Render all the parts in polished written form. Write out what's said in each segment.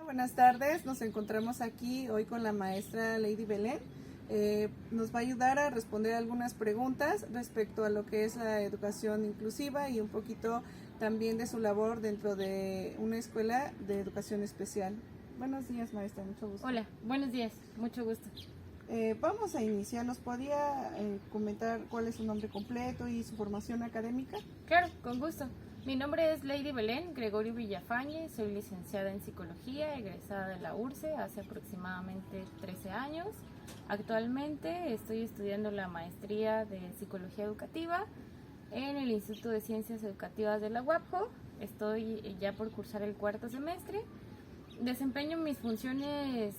buenas tardes. Nos encontramos aquí hoy con la maestra Lady Belén. Nos va a ayudar a responder algunas preguntas respecto a lo que es la educación inclusiva y un poquito también de su labor dentro de una escuela de educación especial. Buenos días, maestra, mucho gusto. Hola, buenos días, mucho gusto. Vamos a iniciar. ¿Nos podría comentar cuál es su nombre completo y su formación académica? Claro, con gusto. Mi nombre es Lady Belén Gregorio Villafañe, soy licenciada en Psicología, egresada de la URSSE hace aproximadamente 13 años. Actualmente estoy estudiando la maestría de Psicología Educativa en el Instituto de Ciencias Educativas de la UAPJO. Estoy ya por cursar el cuarto semestre. Desempeño mis funciones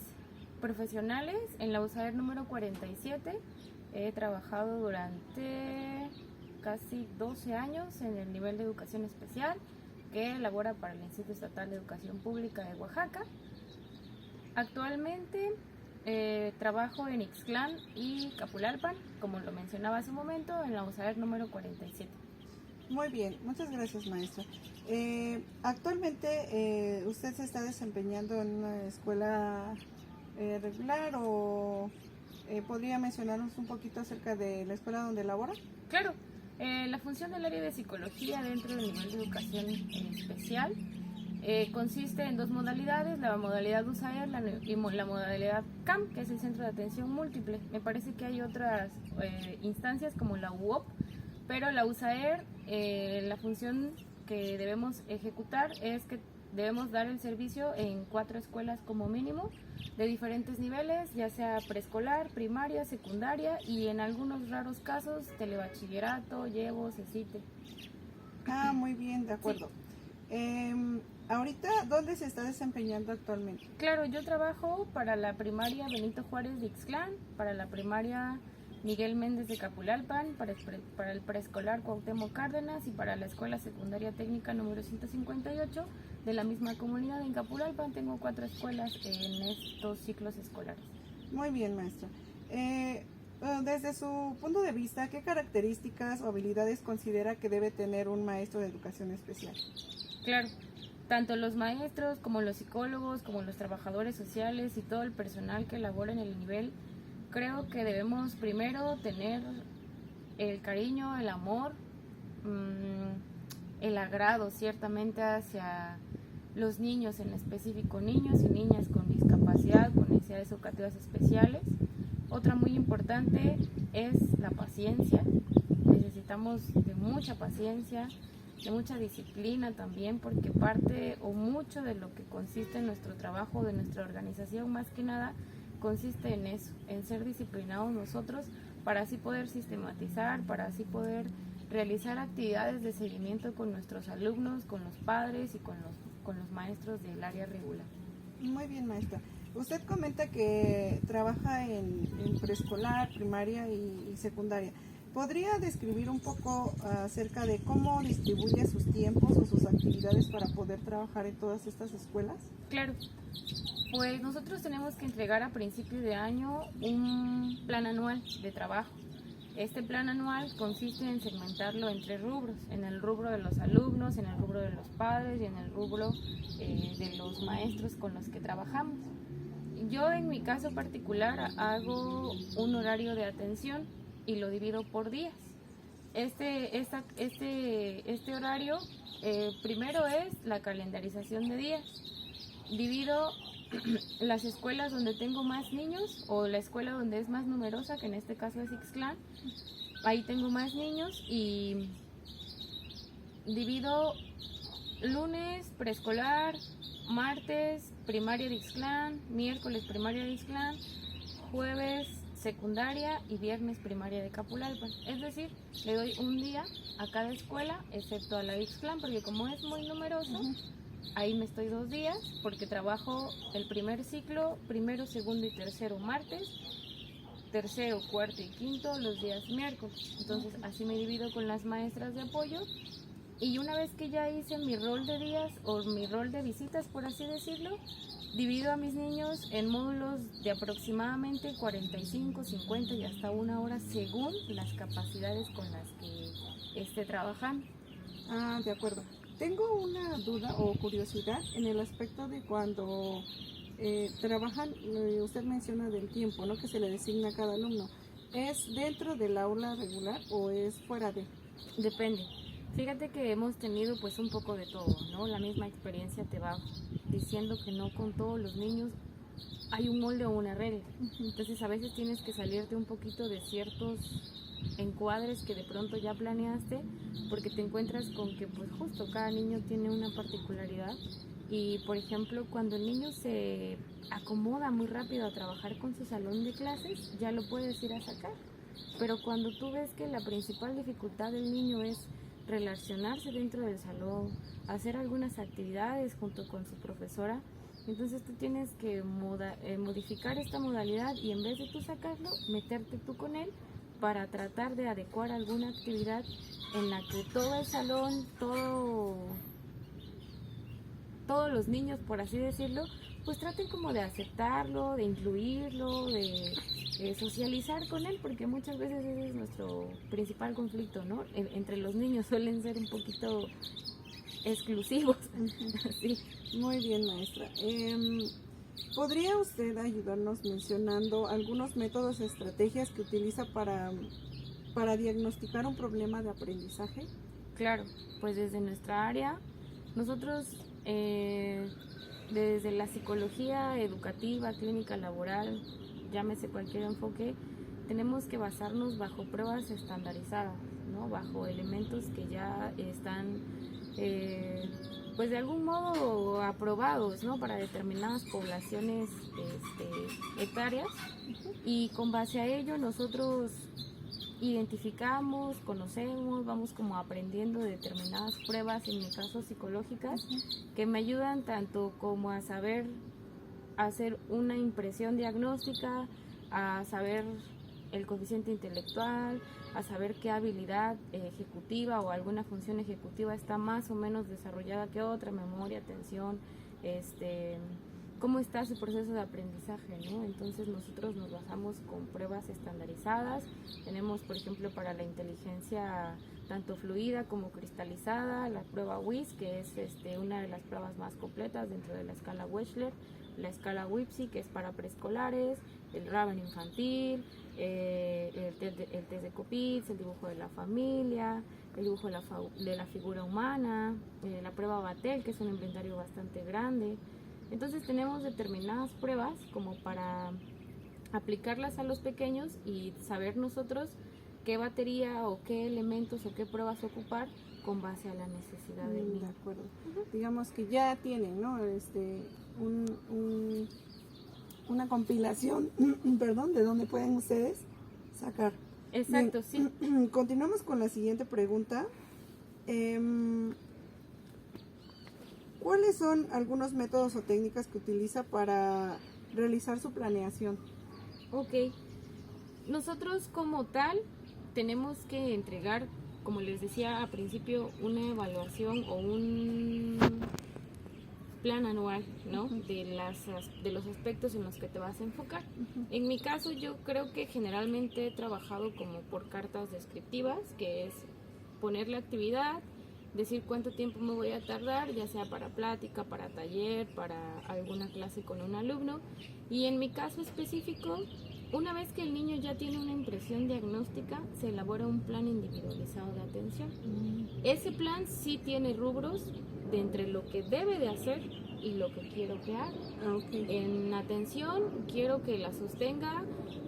profesionales en la USAER número 47. He trabajado durante casi 12 años en el nivel de educación especial que elabora para el Instituto Estatal de Educación Pública de Oaxaca. Actualmente trabajo en Ixtlán y Capulalpan, como lo mencionaba hace un momento, en la USAER número 47. Muy bien, muchas gracias, maestra. Actualmente usted se está desempeñando en una escuela regular o podría mencionarnos un poquito acerca de la escuela donde labora. Claro, la función del área de psicología dentro del nivel de educación especial consiste en dos modalidades, la modalidad USAER y la modalidad CAM, que es el Centro de Atención Múltiple. Me parece que hay otras instancias como la UOP, pero la USAER, la función que debemos ejecutar es que debemos dar el servicio en 4 escuelas como mínimo, de diferentes niveles, ya sea preescolar, primaria, secundaria y en algunos raros casos telebachillerato, llevo, CECITE. Muy bien, de acuerdo. Sí. Ahorita, ¿dónde se está desempeñando actualmente? Claro, yo trabajo para la primaria Benito Juárez de Ixtlán, para la primaria Miguel Méndez de Capulalpan, para el preescolar Cuauhtémoc Cárdenas y para la escuela secundaria técnica número 158 de la misma comunidad en Capulalpan. Tengo 4 escuelas en estos ciclos escolares. Muy bien, maestra. Desde su punto de vista, ¿qué características o habilidades considera que debe tener un maestro de educación especial? Claro, tanto los maestros como los psicólogos, como los trabajadores sociales y todo el personal que labora en el nivel, creo que debemos primero tener el cariño, el amor, el agrado ciertamente hacia los niños, en específico niños y niñas con discapacidad, con necesidades educativas especiales. Otra muy importante es la paciencia. Necesitamos de mucha paciencia, de mucha disciplina también, porque parte o mucho de lo que consiste en nuestro trabajo, de nuestra organización más que nada, consiste en eso, en ser disciplinados nosotros para así poder sistematizar, para así poder realizar actividades de seguimiento con nuestros alumnos, con los padres y con los maestros del área regular. Muy bien, maestra. Usted comenta que trabaja en preescolar, primaria y secundaria. ¿Podría describir un poco acerca de cómo distribuye sus tiempos o sus actividades para poder trabajar en todas estas escuelas? Claro. Pues nosotros tenemos que entregar a principio de año un plan anual de trabajo. Este plan anual consiste en segmentarlo en 3 rubros, en el rubro de los alumnos, en el rubro de los padres y en el rubro de los maestros con los que trabajamos. Yo en mi caso particular hago un horario de atención y lo divido por días. Este horario primero es la calendarización de días. Divido las escuelas donde tengo más niños o la escuela donde es más numerosa, que en este caso es Ixtlán, ahí tengo más niños y divido lunes preescolar, martes primaria de Ixtlán, miércoles primaria de Ixtlán, jueves secundaria y viernes primaria de Capulalpan. Es decir, le doy un día a cada escuela excepto a la de Ixtlán, porque como es muy numeroso, ahí me estoy 2 días porque trabajo el primer ciclo, primero, segundo y tercero martes, tercero, cuarto y quinto los días miércoles. Entonces así me divido con las maestras de apoyo y una vez que ya hice mi rol de días o mi rol de visitas, por así decirlo, divido a mis niños en módulos de aproximadamente 45, 50 y hasta 1 hora según las capacidades con las que esté trabajando. De acuerdo. Tengo una duda o curiosidad en el aspecto de cuando trabajan, usted menciona del tiempo, ¿no? Que se le designa a cada alumno. ¿Es dentro del aula regular o es fuera de? Depende. Fíjate que hemos tenido pues un poco de todo, ¿no? La misma experiencia te va diciendo que no con todos los niños hay un molde o una regla. Entonces a veces tienes que salirte un poquito de ciertos encuadres que de pronto ya planeaste, porque te encuentras con que pues justo cada niño tiene una particularidad. Y por ejemplo, cuando el niño se acomoda muy rápido a trabajar con su salón de clases, ya lo puedes ir a sacar. Pero cuando tú ves que la principal dificultad del niño es relacionarse dentro del salón, hacer algunas actividades junto con su profesora, entonces tú tienes que modificar esta modalidad y en vez de tú sacarlo, meterte tú con él para tratar de adecuar alguna actividad en la que todo el salón, todos los niños, por así decirlo, pues traten como de aceptarlo, de incluirlo, de socializar con él, porque muchas veces ese es nuestro principal conflicto, ¿no? Entre los niños suelen ser un poquito exclusivos. Sí. Muy bien, maestra. ¿Podría usted ayudarnos mencionando algunos métodos, estrategias que utiliza para diagnosticar un problema de aprendizaje? Claro, pues desde nuestra área, nosotros desde la psicología educativa, clínica laboral, llámese cualquier enfoque, tenemos que basarnos bajo pruebas estandarizadas, ¿no? Bajo elementos que ya están pues de algún modo aprobados, ¿no? Para determinadas poblaciones etarias, y con base a ello nosotros identificamos, conocemos, vamos como aprendiendo de determinadas pruebas, en mi caso psicológicas, que me ayudan tanto como a saber hacer una impresión diagnóstica, a saber el coeficiente intelectual, a saber qué habilidad ejecutiva o alguna función ejecutiva está más o menos desarrollada que otra, memoria, atención, cómo está su proceso de aprendizaje, ¿no? Entonces nosotros nos basamos con pruebas estandarizadas. Tenemos, por ejemplo, para la inteligencia tanto fluida como cristalizada, la prueba WIS, que es una de las pruebas más completas dentro de la escala Wechsler, la escala WIPSI, que es para preescolares, el Raven infantil, el test de Copitz, el dibujo de la familia, el dibujo de la figura humana, la prueba Battelle, que es un inventario bastante grande. Entonces tenemos determinadas pruebas como para aplicarlas a los pequeños y saber nosotros qué batería o qué elementos o qué pruebas ocupar con base a la necesidad del niño. De acuerdo. Digamos que ya tienen, ¿no? Una compilación, perdón, de dónde pueden ustedes sacar. Exacto, bien. Sí. Continuamos con la siguiente pregunta. ¿Cuáles son algunos métodos o técnicas que utiliza para realizar su planeación? Ok, nosotros como tal tenemos que entregar, como les decía al principio, una evaluación o un plan anual, ¿no? De los aspectos en los que te vas a enfocar. En mi caso, yo creo que generalmente he trabajado como por cartas descriptivas, que es poner la actividad, decir cuánto tiempo me voy a tardar, ya sea para plática, para taller, para alguna clase con un alumno. Y en mi caso específico, una vez que el niño ya tiene una impresión diagnóstica, se elabora un plan individualizado de atención. Ese plan sí tiene rubros de entre lo que debe de hacer y lo que quiero que haga. Okay. En atención quiero que la sostenga.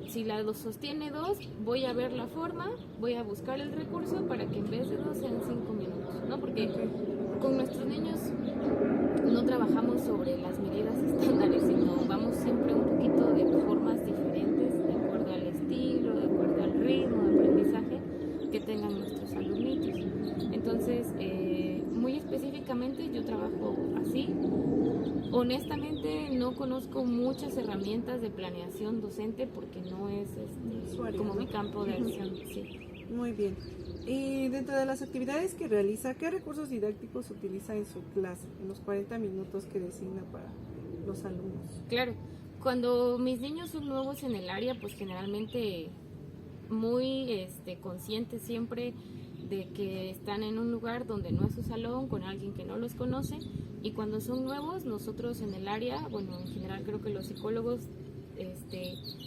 Si la sostiene 2, voy a ver la forma, voy a buscar el recurso para que en vez de 2 sean 5 minutos, ¿no? Porque con nuestros niños no trabajamos sobre las medidas estándares, sino vamos siempre un poquito de formas diferentes, de acuerdo al estilo, de acuerdo al ritmo de aprendizaje que tengan nuestros alumnitos. Entonces, muy específicamente yo trabajo así. Honestamente no conozco muchas herramientas de planeación docente porque no es como mi campo de acción. Sí. Muy bien. Y dentro de las actividades que realiza, ¿qué recursos didácticos utiliza en su clase, en los 40 minutos que designa para los alumnos? Claro, cuando mis niños son nuevos en el área, pues generalmente muy conscientes siempre de que están en un lugar donde no es su salón, con alguien que no los conoce, y cuando son nuevos, nosotros en el área, bueno, en general creo que los psicólogos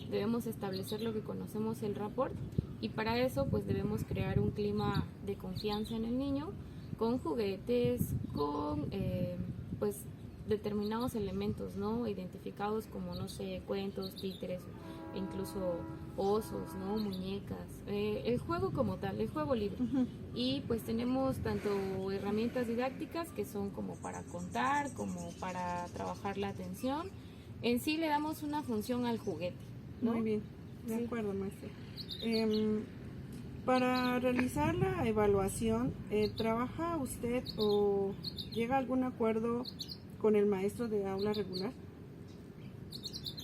debemos establecer lo que conocemos el rapport, y para eso pues debemos crear un clima de confianza en el niño, con juguetes, con pues determinados elementos, ¿no? Identificados como, no sé, cuentos, títeres, incluso osos, ¿no? Muñecas, el juego como tal, el juego libre. Y pues tenemos tanto herramientas didácticas que son como para contar, como para trabajar la atención. En sí le damos una función al juguete, ¿no? Muy bien, de Sí. acuerdo, maestra. Para realizar la evaluación, ¿trabaja usted o llega a algún acuerdo con el maestro de aula regular?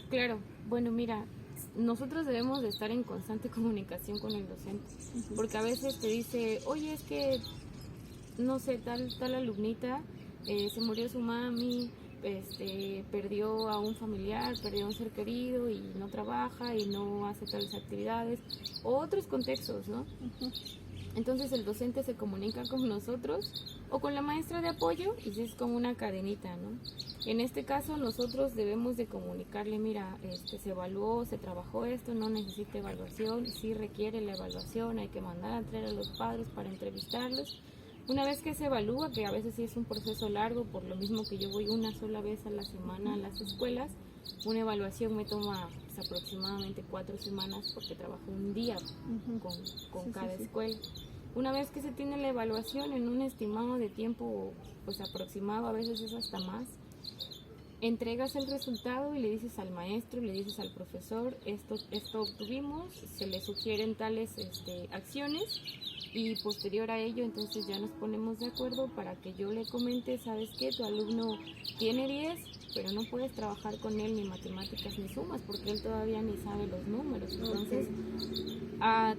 Claro, bueno, mira, nosotros debemos de estar en constante comunicación con el docente, porque a veces te dice, oye, es que, no sé, tal alumnita, se murió su mami, perdió a un familiar, perdió a un ser querido y no trabaja y no hace tales actividades, o otros contextos, ¿no? Entonces el docente se comunica con nosotros o con la maestra de apoyo y es como una cadenita, ¿no? En este caso nosotros debemos de comunicarle, mira, se evaluó, se trabajó esto, no necesita evaluación, sí requiere la evaluación, hay que mandar a traer a los padres para entrevistarlos. Una vez que se evalúa, que a veces sí es un proceso largo, por lo mismo que yo voy una sola vez a la semana a las escuelas, una evaluación me toma pues, aproximadamente 4 semanas porque trabajo un día con cada escuela. Una vez que se tiene la evaluación en un estimado de tiempo pues aproximado, a veces es hasta más, entregas el resultado y le dices al maestro, le dices al profesor, esto obtuvimos, se le sugieren tales acciones y posterior a ello entonces ya nos ponemos de acuerdo para que yo le comente, ¿sabes qué? Tu alumno tiene 10, pero no puedes trabajar con él ni matemáticas ni sumas porque él todavía ni sabe los números. Entonces,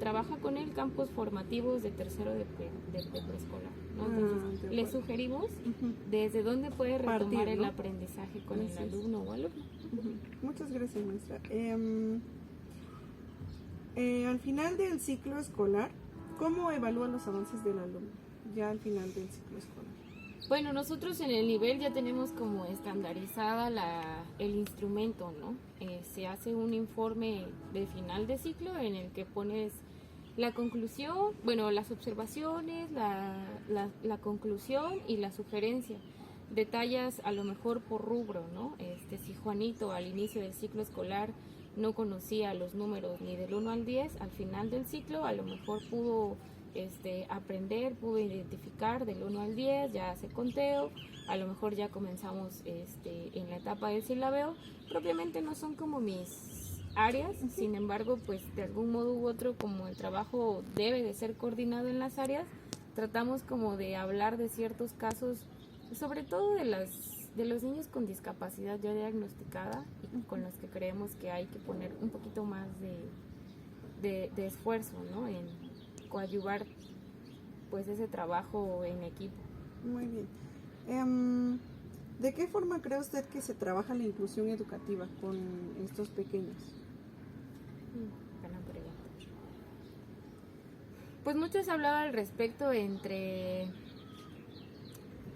trabaja con él campos formativos de tercero de preescolar, ¿no? Entonces, le sugerimos desde dónde puede retomar Partir, ¿no? el aprendizaje con el alumno o alumna. Muchas gracias, maestra. Al final del ciclo escolar, ¿cómo evalúan los avances del alumno? Ya al final del ciclo escolar. Bueno, nosotros en el nivel ya tenemos como estandarizada el instrumento, ¿no? Se hace un informe de final de ciclo en el que pones la conclusión, bueno, las observaciones, la conclusión y la sugerencia. Detallas a lo mejor por rubro, ¿no? Si Juanito al inicio del ciclo escolar no conocía los números ni del 1 al 10, al final del ciclo a lo mejor pudo aprender, pudo identificar del 1 al 10, ya hace conteo, a lo mejor ya comenzamos en la etapa del silabeo. Propiamente no son como mis áreas, sin embargo, pues de algún modo u otro, como el trabajo debe de ser coordinado en las áreas, tratamos como de hablar de ciertos casos, sobre todo de los niños con discapacidad ya diagnosticada y con los que creemos que hay que poner un poquito más de esfuerzo, ¿no? En coadyuvar pues ese trabajo en equipo. Muy bien. ¿De qué forma cree usted que se trabaja la inclusión educativa con estos pequeños? Buena pregunta. Pues mucho se ha hablado al respecto entre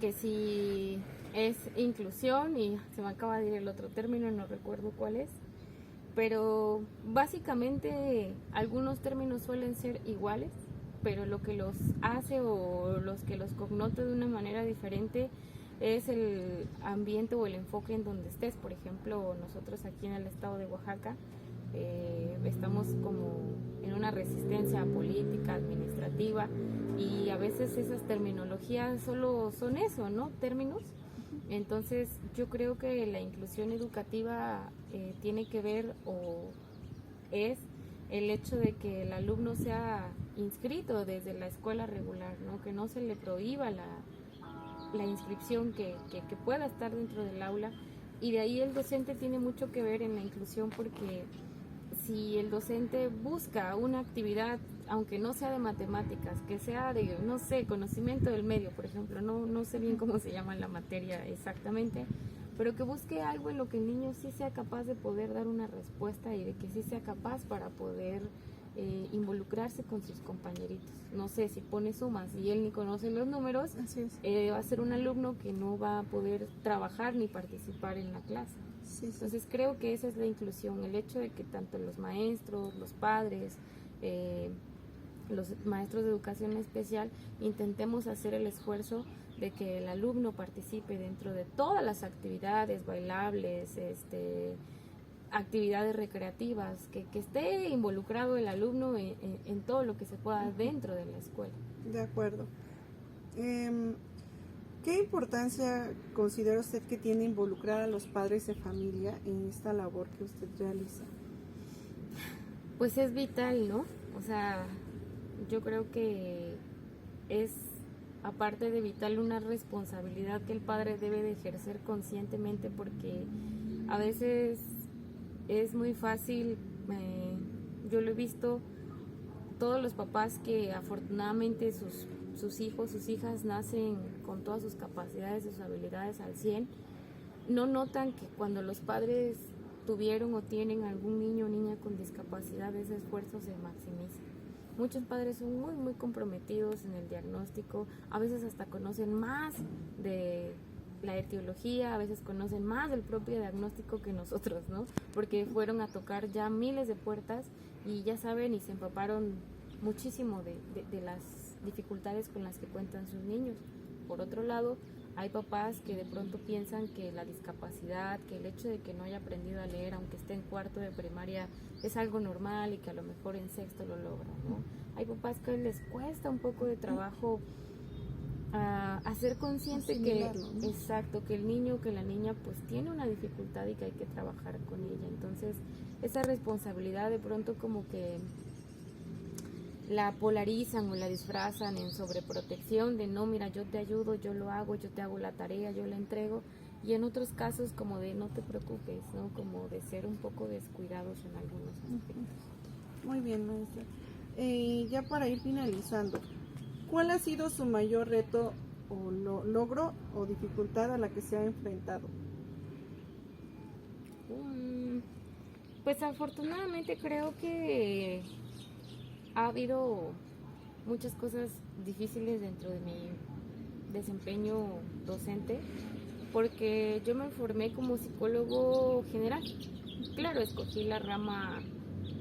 que si es inclusión y se me acaba de ir el otro término, no recuerdo cuál es, pero básicamente algunos términos suelen ser iguales, pero lo que los hace o los que los connota de una manera diferente es el ambiente o el enfoque en donde estés. Por ejemplo, nosotros aquí en el estado de Oaxaca estamos como en una resistencia política, administrativa, y a veces esas terminologías solo son eso, ¿no? Términos. Entonces yo creo que la inclusión educativa tiene que ver o es el hecho de que el alumno sea inscrito desde la escuela regular, ¿no? Que no se le prohíba la inscripción, que pueda estar dentro del aula, y de ahí el docente tiene mucho que ver en la inclusión, porque si el docente busca una actividad, aunque no sea de matemáticas, que sea de, no sé, conocimiento del medio, por ejemplo, no sé bien cómo se llama la materia exactamente, pero que busque algo en lo que el niño sí sea capaz de poder dar una respuesta y de que sí sea capaz para poder involucrarse con sus compañeritos. No sé, si pone sumas y él ni conoce los números, Así es. va a ser un alumno que no va a poder trabajar ni participar en la clase. Sí, sí. Entonces creo que esa es la inclusión, el hecho de que tanto los maestros, los padres, los maestros de educación especial intentemos hacer el esfuerzo de que el alumno participe dentro de todas las actividades bailables, actividades recreativas, que esté involucrado el alumno en todo lo que se pueda dentro de la escuela. De acuerdo. ¿Qué importancia considera usted que tiene involucrar a los padres de familia en esta labor que usted realiza? Pues es vital, ¿no? O sea, yo creo que es, aparte de vital, una responsabilidad que el padre debe de ejercer conscientemente, porque a veces es muy fácil, yo lo he visto, todos los papás que afortunadamente sus hijos, sus hijas nacen con todas sus capacidades, sus habilidades al 100, no notan que cuando los padres tuvieron o tienen algún niño o niña con discapacidad, ese esfuerzo se maximiza. Muchos padres son muy, muy comprometidos en el diagnóstico, a veces hasta conocen más de la etiología, a veces conocen más del propio diagnóstico que nosotros, ¿no? Porque fueron a tocar ya miles de puertas y ya saben y se empaparon muchísimo de las dificultades con las que cuentan sus niños. Por otro lado, hay papás que de pronto piensan que la discapacidad, que el hecho de que no haya aprendido a leer, aunque esté en cuarto de primaria, es algo normal y que a lo mejor en sexto lo logran, ¿no? Hay papás que les cuesta un poco de trabajo hacer consciente que, ¿no? Exacto, que el niño o que la niña pues tiene una dificultad y que hay que trabajar con ella. Entonces, esa responsabilidad de pronto como que la polarizan o la disfrazan en sobreprotección de no, mira, yo te ayudo, yo lo hago, yo te hago la tarea, yo la entrego, y en otros casos como de no te preocupes, ¿no? Como de ser un poco descuidados en algunos aspectos. Muy bien, maestra. Ya para ir finalizando, ¿cuál ha sido su mayor reto o logro o dificultad a la que se ha enfrentado? Pues afortunadamente creo que ha habido muchas cosas difíciles dentro de mi desempeño docente, porque yo me formé como psicólogo general. Claro, escogí la rama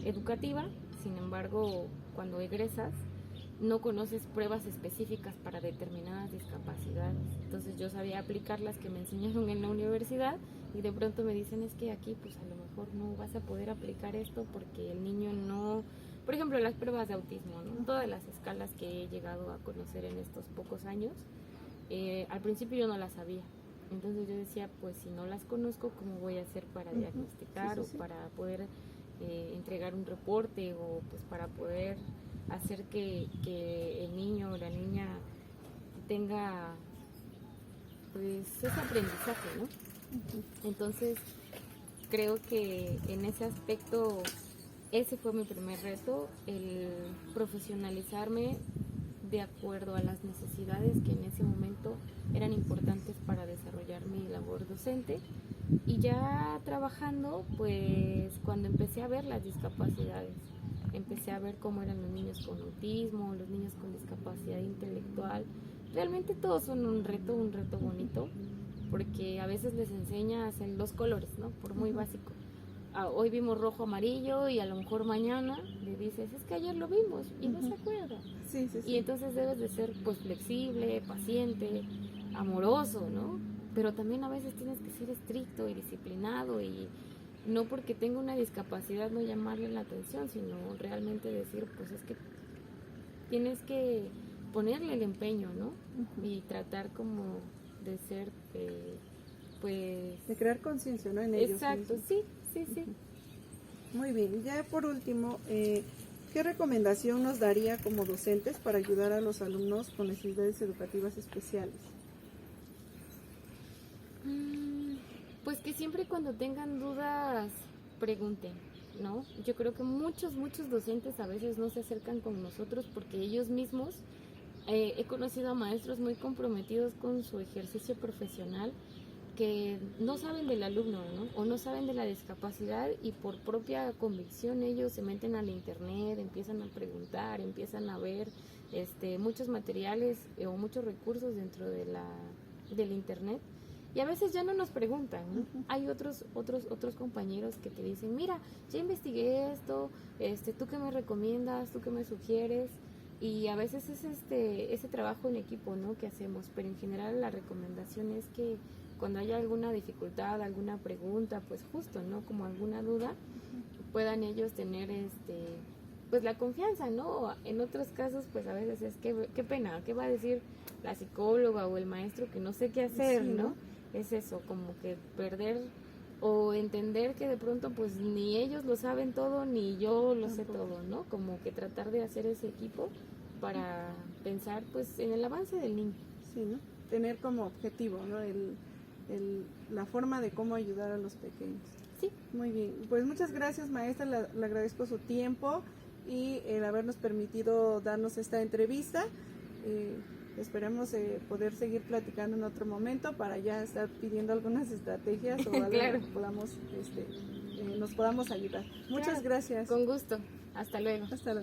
educativa, sin embargo, cuando egresas no conoces pruebas específicas para determinadas discapacidades. Entonces yo sabía aplicar las que me enseñaron en la universidad y de pronto me dicen es que aquí pues a lo mejor no vas a poder aplicar esto porque el niño no... Por ejemplo, las pruebas de autismo, ¿no? Todas las escalas que he llegado a conocer en estos pocos años, al principio yo no las sabía. Entonces yo decía, pues si no las conozco, ¿cómo voy a hacer para diagnosticar o para poder entregar un reporte o pues para poder hacer que el niño o la niña tenga pues ese aprendizaje, ¿no? Entonces creo que en ese aspecto ese fue mi primer reto, el profesionalizarme de acuerdo a las necesidades que en ese momento eran importantes para desarrollar mi labor docente. Y ya trabajando, pues cuando empecé a ver las discapacidades, empecé a ver cómo eran los niños con autismo, los niños con discapacidad intelectual. Realmente todos son un reto bonito, porque a veces les enseñas en los colores, ¿no? Por muy básico. Hoy vimos rojo, amarillo y a lo mejor mañana le dices, es que ayer lo vimos y no se acuerda. Sí. Y entonces debes de ser pues flexible, paciente, amoroso, ¿no? Pero también a veces tienes que ser estricto y disciplinado y no porque tenga una discapacidad no llamarle la atención, sino realmente decir, pues es que tienes que ponerle el empeño, ¿no? Y tratar como de ser, pues... De crear conciencia, ¿no? En ellos. Exacto, sí. Muy bien, ya por último, ¿qué recomendación nos daría como docentes para ayudar a los alumnos con necesidades educativas especiales? Pues que siempre cuando tengan dudas pregunten, ¿no? Yo creo que muchos docentes a veces no se acercan con nosotros porque ellos mismos, he conocido a maestros muy comprometidos con su ejercicio profesional que no saben del alumno, ¿no? O no saben de la discapacidad y por propia convicción ellos se meten al internet, empiezan a preguntar, empiezan a ver muchos materiales o muchos recursos dentro del internet y a veces ya no nos preguntan, ¿no? Hay otros compañeros que te dicen, mira, ya investigué esto, ¿tú qué me recomiendas? ¿Tú qué me sugieres? Y a veces es ese trabajo en equipo, ¿no? Que hacemos, pero en general la recomendación es que cuando haya alguna dificultad, alguna pregunta, pues justo, ¿no? Como alguna duda, puedan ellos tener pues la confianza, ¿no? En otros casos, pues a veces es qué pena, ¿qué va a decir la psicóloga o el maestro que no sé qué hacer, Sí, ¿no? Es eso, como que perder o entender que de pronto pues ni ellos lo saben todo, ni yo lo sé todo, ¿no? Como que tratar de hacer ese equipo para pensar pues en el avance del niño. Sí, ¿no? Tener como objetivo, ¿no? La forma de cómo ayudar a los pequeños. Sí. Muy bien. Pues muchas gracias, maestra. Le agradezco su tiempo y el habernos permitido darnos esta entrevista. Esperemos poder seguir platicando en otro momento para ya estar pidiendo algunas estrategias o algo Claro. que podamos, nos podamos ayudar. Muchas Claro. gracias. Con gusto. Hasta luego. Hasta luego.